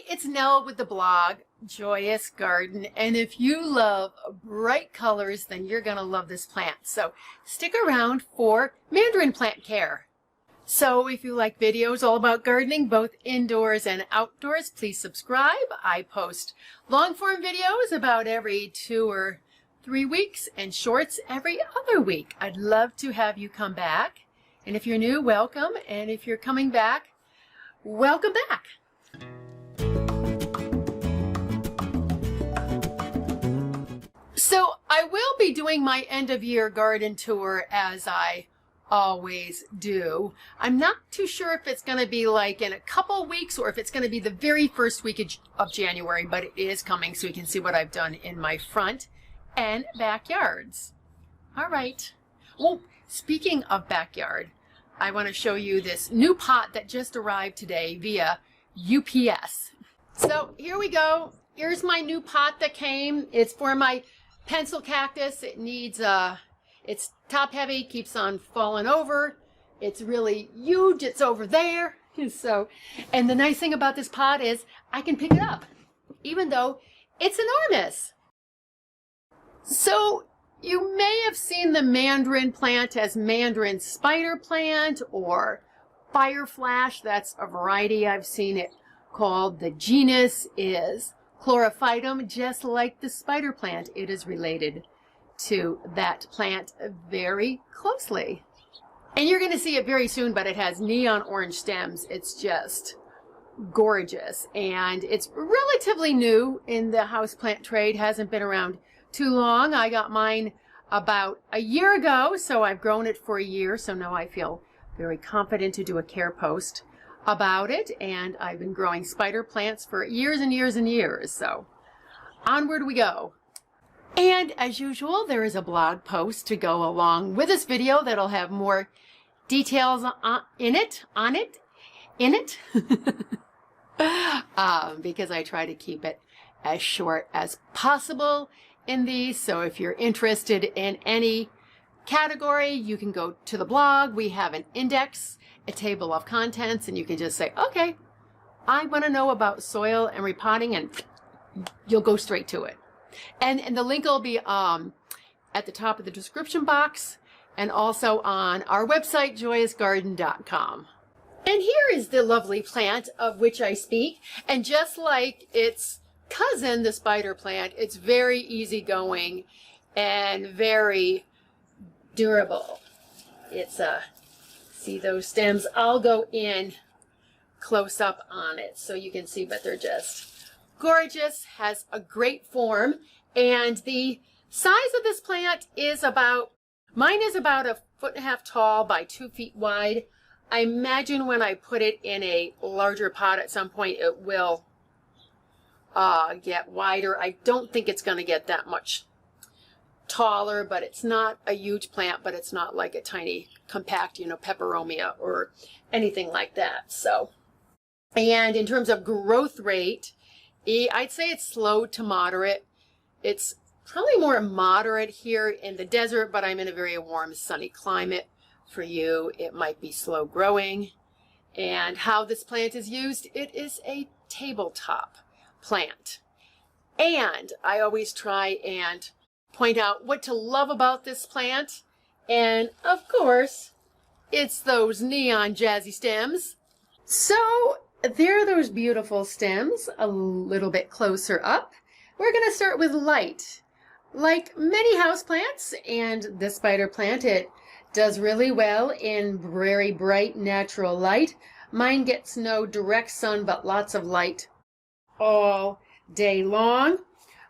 it's Nell with the blog, Joyous Garden, and if you love bright colors, then you're going to love this plant. So stick around for Mandarin plant care. So if you like videos all about gardening, both indoors and outdoors, please subscribe. I post long-form videos about every 2 or 3 weeks and shorts every other week. I'd love to have you come back. And if you're new, welcome. And if you're coming back, welcome back. So I will be doing my end of year garden tour as I always do. I'm not too sure if it's going to be like in a couple weeks or if it's going to be the very first week of January, but it is coming so you can see what I've done in my front and backyards. All right. Well, speaking of backyard, I want to show you this new pot that just arrived today via UPS. So here we go. Here's my new pot that came. It's for my pencil cactus. It needs it's top heavy, keeps on falling over. It's really huge. It's over there. So, and the nice thing about this pot is I can pick it up, even though it's enormous. So you may have seen the Mandarin plant as Mandarin spider plant or fire flash. That's a variety I've seen it called. The genus is Chlorophytum, just like the spider plant. It is related to that plant very closely. And you're going to see it very soon, but it has neon orange stems. It's just gorgeous. And it's relatively new in the houseplant trade. Hasn't been around too long. I got mine about a year ago, so I've grown it for a year. So now I feel very confident to do a care post about it. And I've been growing spider plants for years and years and years. So onward we go. And as usual, there is a blog post to go along with this video that'll have more details in it, because I try to keep it as short as possible in these. So if you're interested in any category, you can go to the blog. We have an index, a table of contents, and you can just say, okay, I want to know about soil and repotting, and you'll go straight to it. And the link will be at the top of the description box and also on our website, joyousgarden.com. And here is the lovely plant of which I speak. And just like its cousin, the spider plant, it's very easygoing and very durable. It's see those stems? I'll go in close up on it so you can see, but they're just gorgeous, has a great form, and the size of this plant is mine is about 1.5 feet tall by 2 feet wide. I imagine when I put it in a larger pot at some point it will get wider. I don't think it's going to get that much taller, but it's not a huge plant, but it's not like a tiny compact, peperomia or anything like that. So, and in terms of growth rate, I'd say it's slow to moderate. It's probably more moderate here in the desert, but I'm in a very warm, sunny climate. For you, it might be slow growing. And how this plant is used, it is a tabletop plant. And I always try and point out what to love about this plant. And of course, it's those neon jazzy stems. So there are those beautiful stems a little bit closer up. We're going to start with light. Like many houseplants and the spider plant, it does really well in very bright natural light. Mine gets no direct sun, but lots of light all day long.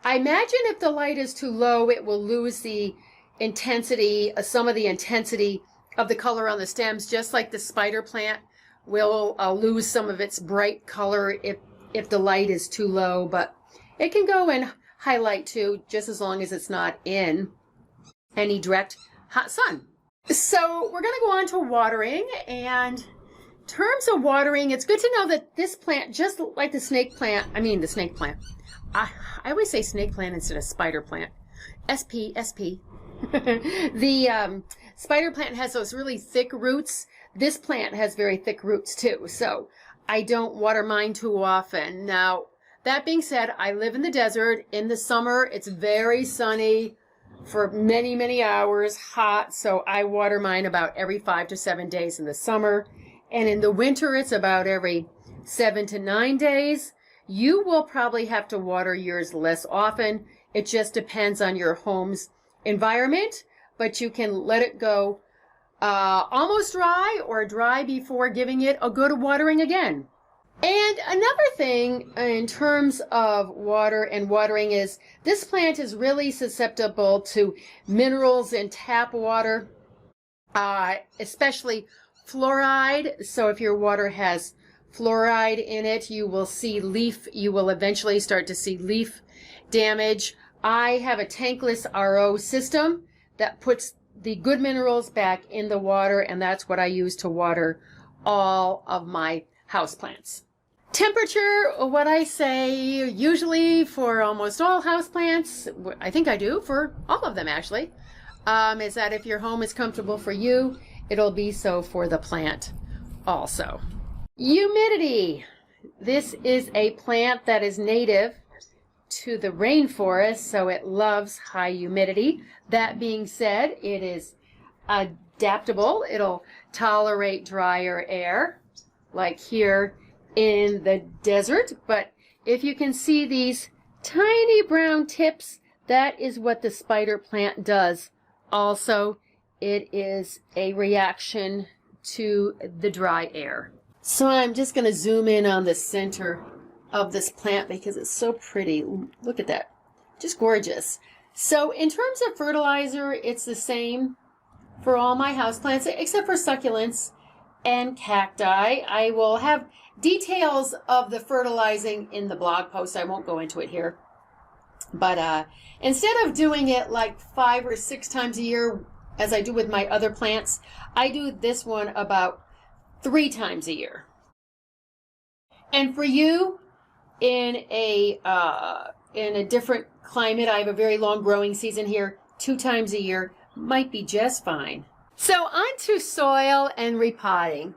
I imagine if the light is too low, it will lose the intensity, some of the intensity of the color on the stems, just like the spider plant will lose some of its bright color if the light is too low, but it can go in highlight too, just as long as it's not in any direct hot sun. So we're going to go on to watering, and in terms of watering, it's good to know that this plant, just like the snake plant, I always say snake plant instead of spider plant, SP. The spider plant has those really thick roots. This plant has very thick roots too. So I don't water mine too often. Now, that being said, I live in the desert. In the summer, it's very sunny for many, many hours, hot, so I water mine about every 5 to 7 days in the summer. And in the winter, it's about every 7 to 9 days. You will probably have to water yours less often. It just depends on your home's environment, but you can let it go almost dry or dry before giving it a good watering again. And another thing in terms of water and watering is this plant is really susceptible to minerals in tap water, especially fluoride. So if your water has fluoride in it, you will eventually start to see leaf damage. I have a tankless RO system that puts the good minerals back in the water, and that's what I use to water all of my houseplants. Temperature, what I say usually for almost all houseplants, I think I do for all of them actually, is that if your home is comfortable for you, it'll be so for the plant also. Humidity. This is a plant that is native to the rainforest, so it loves high humidity. That being said, it is adaptable. It'll tolerate drier air, like here in the desert. But if you can see these tiny brown tips, that is what the spider plant does. Also, it is a reaction to the dry air. So I'm just going to zoom in on the center of this plant because it's so pretty. Look at that. Just gorgeous. So in terms of fertilizer, it's the same for all my houseplants except for succulents and cacti. I will have details of the fertilizing in the blog post. I won't go into it here. But instead of doing it like 5 or 6 times a year as I do with my other plants, I do this one about 3 times a year. And for you, in a different climate, I have a very long growing season here, 2 times a year might be just fine. So on to soil and repotting.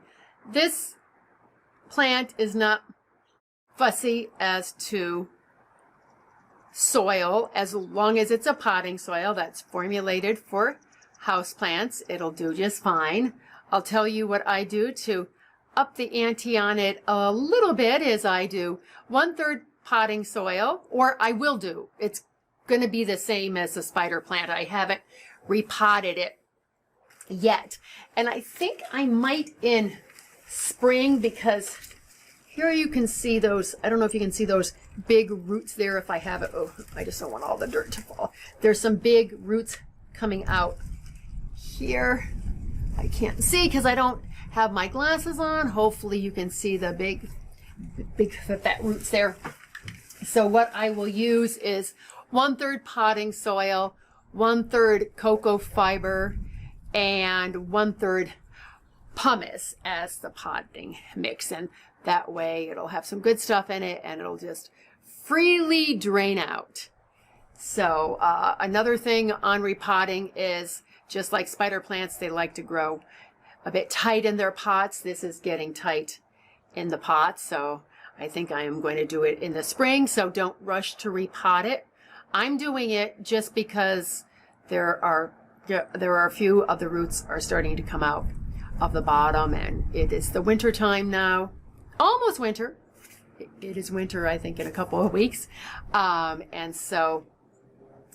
This plant is not fussy as to soil as long as it's a potting soil that's formulated for houseplants. It'll do just fine. I'll tell you what I do to up the ante on it a little bit is I do 1/3 potting soil, or I will do. It's going to be the same as the spider plant. I haven't repotted it yet. And I think I might in spring because here you can see those, I don't know if you can see those big roots there if I have it. Oh, I just don't want all the dirt to fall. There's some big roots coming out here. I can't see because I don't have my glasses on. Hopefully you can see the big fat roots there. So what I will use is 1/3 potting soil, 1/3 cocoa fiber, and 1/3 pumice as the potting mix. And that way it'll have some good stuff in it and it'll just freely drain out. So another thing on repotting is just like spider plants, they like to grow a bit tight in their pots. This is getting tight in the pot, so I think I am going to do it in the spring, so don't rush to repot it. I'm doing it just because there are a few of the roots are starting to come out of the bottom, and it is the winter time now. Almost winter. It is winter, I think, in a couple of weeks. And so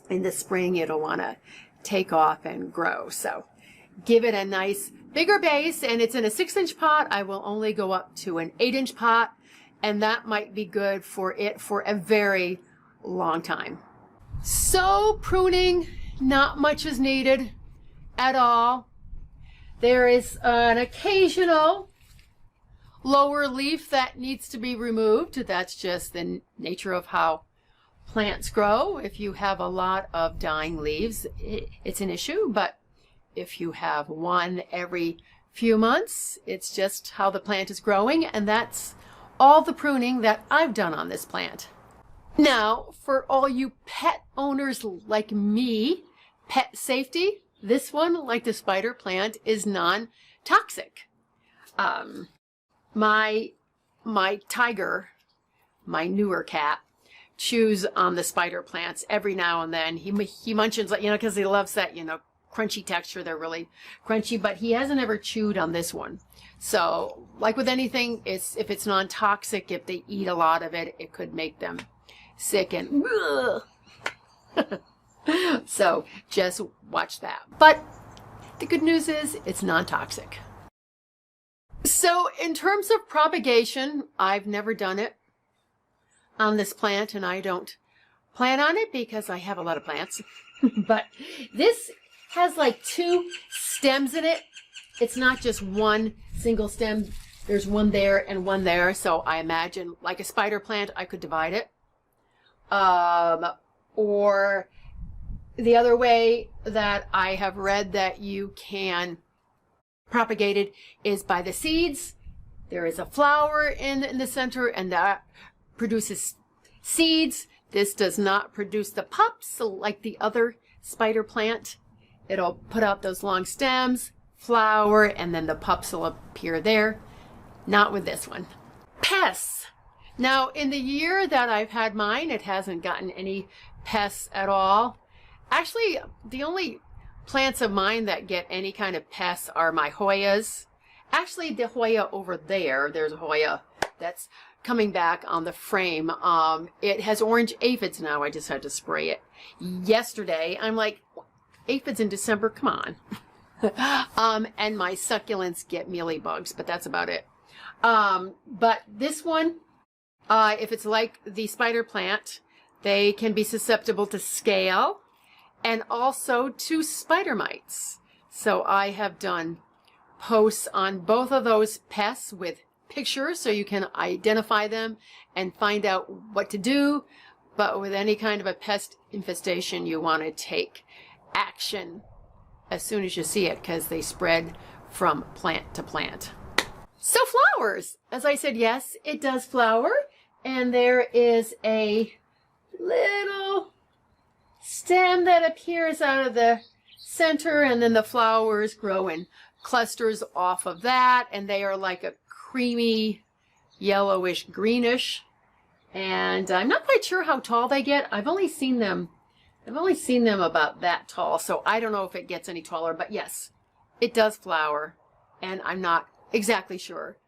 in the spring, it'll want to take off and grow. So give it a nice bigger base, and it's in a 6-inch pot. I will only go up to an 8-inch pot, and that might be good for it for a very long time. So pruning, not much is needed at all. There is an occasional lower leaf that needs to be removed. That's just the nature of how plants grow. If you have a lot of dying leaves, it's an issue, but if you have one every few months, it's just how the plant is growing, and that's all the pruning that I've done on this plant. Now, for all you pet owners like me, pet safety, this one, like the spider plant, is non-toxic. My my tiger, my newer cat, chews on the spider plants every now and then. He munches, you know, because he loves that, you know, crunchy texture. They're really crunchy, but he hasn't ever chewed on this one. So like with anything, if it's non-toxic, if they eat a lot of it, it could make them sick and so just watch that. But the good news is it's non-toxic. So in terms of propagation, I've never done it on this plant, and I don't plan on it because I have a lot of plants. But this has like 2 stems in it. It's not just one single stem. There's one there and one there. So I imagine like a spider plant, I could divide it. Or the other way that I have read that you can propagate it is by the seeds. There is a flower in the center, and that produces seeds. This does not produce the pups like the other spider plant. It'll put out those long stems, flower, and then the pups will appear there. Not with this one. Pests. Now, in the year that I've had mine, it hasn't gotten any pests at all. Actually, the only plants of mine that get any kind of pests are my Hoyas. Actually, the Hoya over there, there's a Hoya that's coming back on the frame. It has orange aphids now. I just had to spray it yesterday. I'm like, aphids in December? Come on. And my succulents get mealybugs, but that's about it. But this one, if it's like the spider plant, they can be susceptible to scale and also to spider mites. So I have done posts on both of those pests with pictures so you can identify them and find out what to do. But with any kind of a pest infestation, you want to take action as soon as you see it, because they spread from plant to plant. So flowers, as I said, yes, it does flower. And there is a little stem that appears out of the center, and then the flowers grow in clusters off of that, and they are like a creamy yellowish greenish, and I'm not quite sure how tall they get. I've only seen them about that tall, so I don't know if it gets any taller, but yes, it does flower, and I'm not exactly sure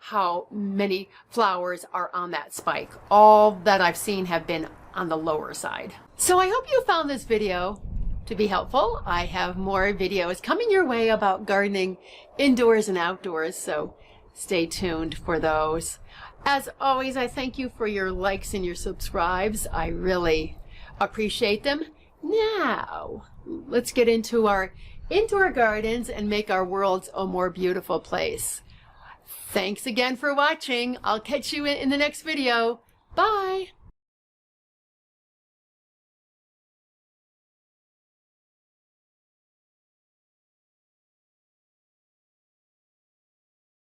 how many flowers are on that spike. All that I've seen have been on the lower side. So I hope you found this video to be helpful. I have more videos coming your way about gardening indoors and outdoors, so stay tuned for those. As always, I thank you for your likes and your subscribes. I really appreciate them. Now, let's get into our indoor gardens and make our worlds a more beautiful place. Thanks again for watching. I'll catch you in the next video. Bye.